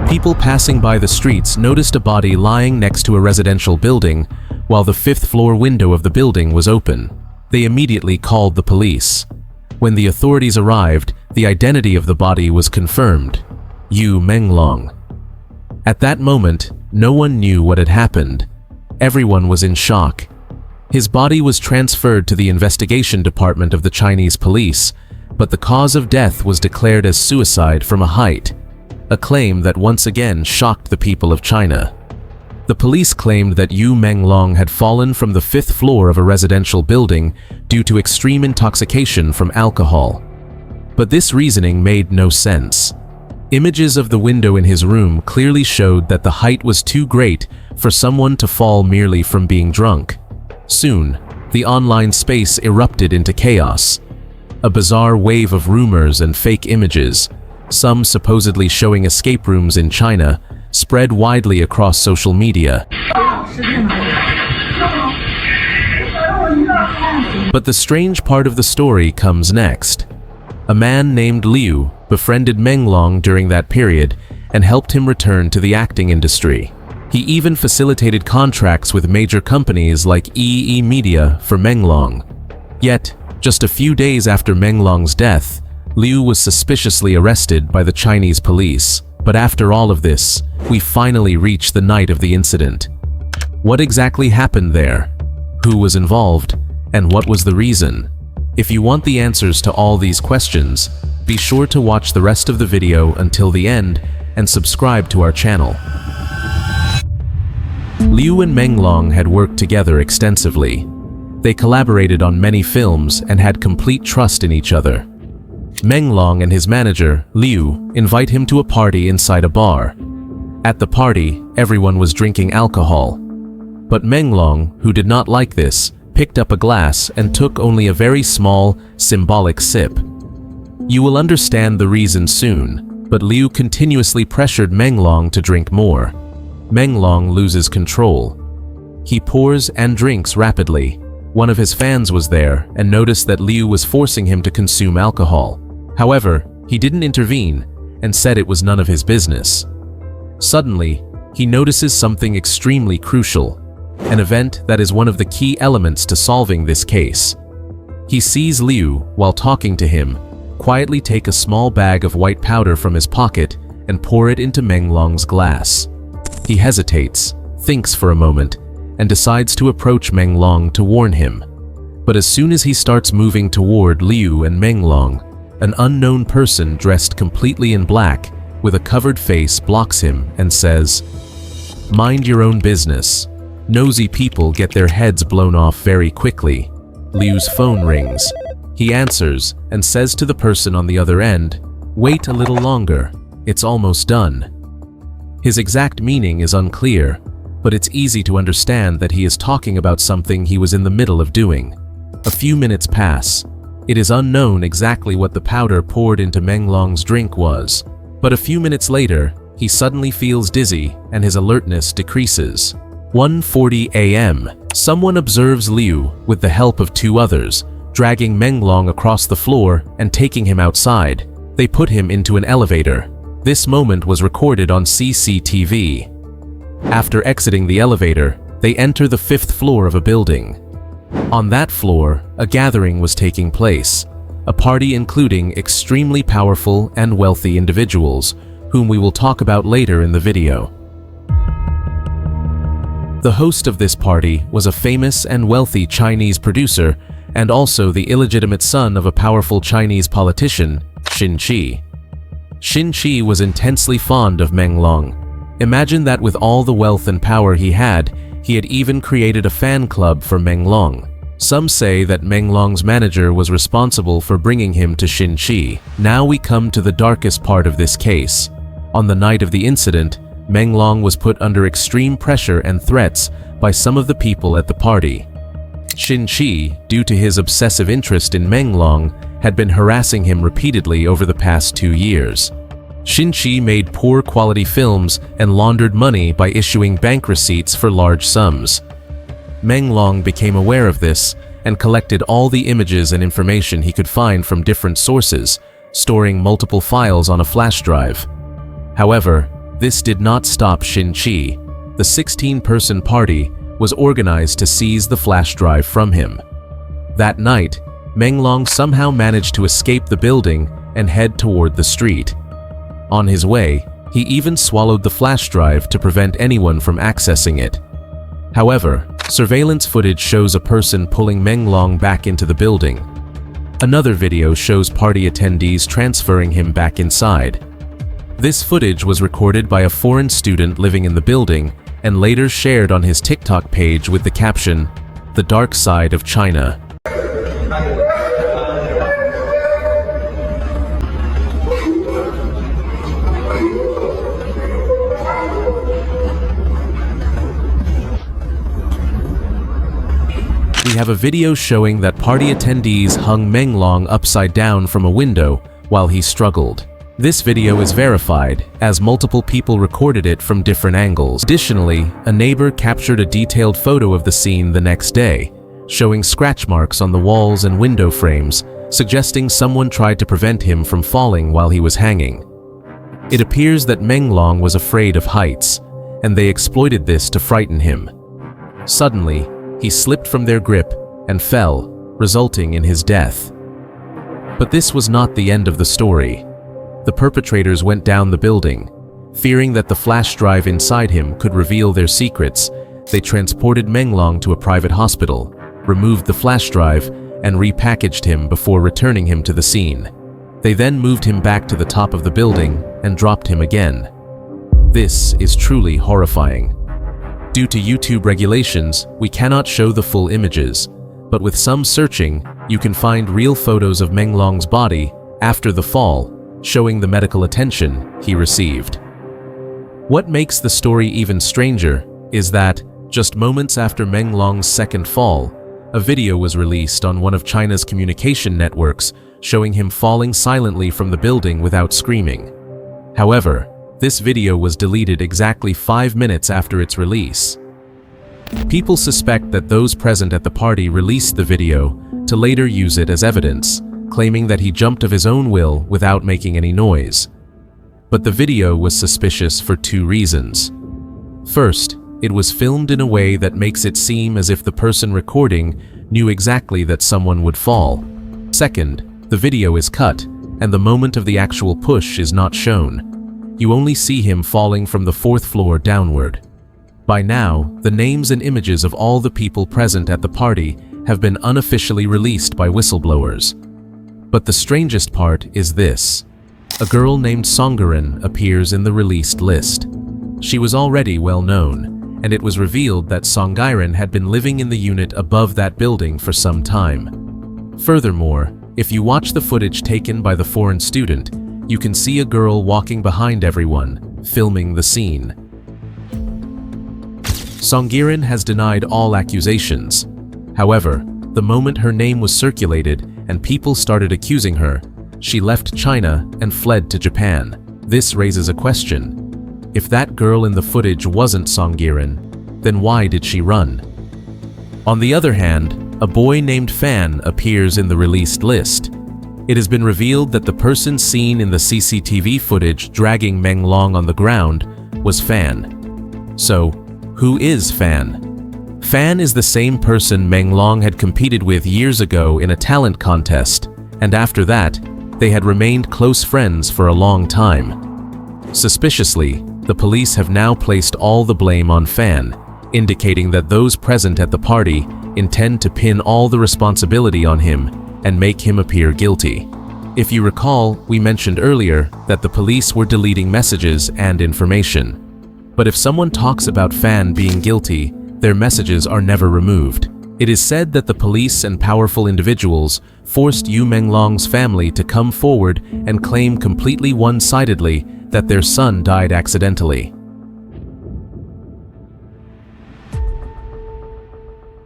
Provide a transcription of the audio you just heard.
People passing by the streets noticed a body lying next to a residential building, while the fifth-floor window of the building was open. They immediately called the police. When the authorities arrived, the identity of the body was confirmed: Yu Menglong. At that moment, no one knew what had happened. Everyone was in shock. His body was transferred to the investigation department of the Chinese police, but the cause of death was declared as suicide from a height, a claim that once again shocked the people of China. The police claimed that Yu Menglong had fallen from the fifth floor of a residential building due to extreme intoxication from alcohol. But this reasoning made no sense. Images of the window in his room clearly showed that the height was too great for someone to fall merely from being drunk. Soon, the online space erupted into chaos. A bizarre wave of rumors and fake images, some supposedly showing escape rooms in China, spread widely across social media. But the strange part of the story comes next. A man named Liu befriended Menglong during that period and helped him return to the acting industry. He even facilitated contracts with major companies like EE Media for Menglong. Yet, just a few days after Menglong's death, Liu was suspiciously arrested by the Chinese police. But after all of this, we finally reach the night of the incident. What exactly happened there? Who was involved? And what was the reason? If you want the answers to all these questions, be sure to watch the rest of the video until the end and subscribe to our channel. Liu and Menglong had worked together extensively. They collaborated on many films and had complete trust in each other. Menglong and his manager, Liu, invite him to a party inside a bar. At the party, everyone was drinking alcohol. But Menglong, who did not like this, picked up a glass and took only a very small, symbolic sip. You will understand the reason soon, but Liu continuously pressured Menglong to drink more. Menglong loses control. He pours and drinks rapidly. One of his fans was there and noticed that Liu was forcing him to consume alcohol. However, he didn't intervene and said it was none of his business. Suddenly, he notices something extremely crucial, an event that is one of the key elements to solving this case. He sees Liu, while talking to him, quietly take a small bag of white powder from his pocket and pour it into Menglong's glass. He hesitates, thinks for a moment, and decides to approach Menglong to warn him. But as soon as he starts moving toward Liu and Menglong, an unknown person dressed completely in black with a covered face blocks him and says, "Mind your own business. Nosy people get their heads blown off very quickly." Liu's phone rings. He answers and says to the person on the other end, "Wait a little longer. It's almost done." His exact meaning is unclear, but it's easy to understand that he is talking about something he was in the middle of doing. A few minutes pass. It is unknown exactly what the powder poured into Menglong's drink was, but a few minutes later, he suddenly feels dizzy and his alertness decreases. 1:40 a.m. Someone observes Liu, with the help of two others, dragging Menglong across the floor and taking him outside. They put him into an elevator. This moment was recorded on CCTV. After exiting the elevator, they enter the fifth floor of a building. On that floor, a gathering was taking place, a party including extremely powerful and wealthy individuals, whom we will talk about later in the video. The host of this party was a famous and wealthy Chinese producer and also the illegitimate son of a powerful Chinese politician, Xin Qi. Xin Qi was intensely fond of Menglong. Imagine that with all the wealth and power he had even created a fan club for Menglong. Some say that Menglong's manager was responsible for bringing him to Xin Qi. Now we come to the darkest part of this case. On the night of the incident, Menglong was put under extreme pressure and threats by some of the people at the party. Xin Qi, due to his obsessive interest in Menglong, had been harassing him repeatedly over the past 2 years. Xin Qi made poor quality films and laundered money by issuing bank receipts for large sums. Menglong became aware of this and collected all the images and information he could find from different sources, storing multiple files on a flash drive. However, this did not stop Shin Chi. The 16-person party was organized to seize the flash drive from him. That night, Menglong somehow managed to escape the building and head toward the street. On his way, he even swallowed the flash drive to prevent anyone from accessing it. However, surveillance footage shows a person pulling Menglong back into the building. Another video shows party attendees transferring him back inside. This footage was recorded by a foreign student living in the building and later shared on his TikTok page with the caption, "The Dark Side of China." We have a video showing that party attendees hung Menglong upside down from a window while he struggled. This video is verified, as multiple people recorded it from different angles. Additionally, a neighbor captured a detailed photo of the scene the next day, showing scratch marks on the walls and window frames, suggesting someone tried to prevent him from falling while he was hanging. It appears that Menglong was afraid of heights, and they exploited this to frighten him. Suddenly, he slipped from their grip and fell, resulting in his death. But this was not the end of the story. The perpetrators went down the building. Fearing that the flash drive inside him could reveal their secrets, they transported Menglong to a private hospital, removed the flash drive, and repackaged him before returning him to the scene. They then moved him back to the top of the building and dropped him again. This is truly horrifying. Due to YouTube regulations, we cannot show the full images, but with some searching, you can find real photos of Menglong's body after the fall, showing the medical attention he received. What makes the story even stranger is that, just moments after Menglong's second fall, a video was released on one of China's communication networks showing him falling silently from the building without screaming. However, this video was deleted exactly 5 minutes after its release. People suspect that those present at the party released the video to later use it as evidence, claiming that he jumped of his own will without making any noise. But the video was suspicious for 2 reasons. First, it was filmed in a way that makes it seem as if the person recording knew exactly that someone would fall. Second, the video is cut, and the moment of the actual push is not shown. You only see him falling from the 4th floor downward. By now, the names and images of all the people present at the party have been unofficially released by whistleblowers. But the strangest part is this. A girl named Songgaran appears in the released list. She was already well known, and it was revealed that Songgaran had been living in the unit above that building for some time. Furthermore, if you watch the footage taken by the foreign student, you can see a girl walking behind everyone, filming the scene. Songgaran has denied all accusations. However, the moment her name was circulated and people started accusing her, she left China and fled to Japan. This raises a question. If that girl in the footage wasn't Songgaran, then why did she run? On the other hand, a boy named Fan appears in the released list. It has been revealed that the person seen in the CCTV footage dragging Menglong on the ground was Fan. So, who is Fan? Fan is the same person Menglong had competed with years ago in a talent contest, and after that, they had remained close friends for a long time. Suspiciously, the police have now placed all the blame on Fan, indicating that those present at the party intend to pin all the responsibility on him and make him appear guilty. If you recall, we mentioned earlier that the police were deleting messages and information. But if someone talks about Fan being guilty, their messages are never removed. It is said that the police and powerful individuals forced Yu Menglong's family to come forward and claim completely one-sidedly that their son died accidentally.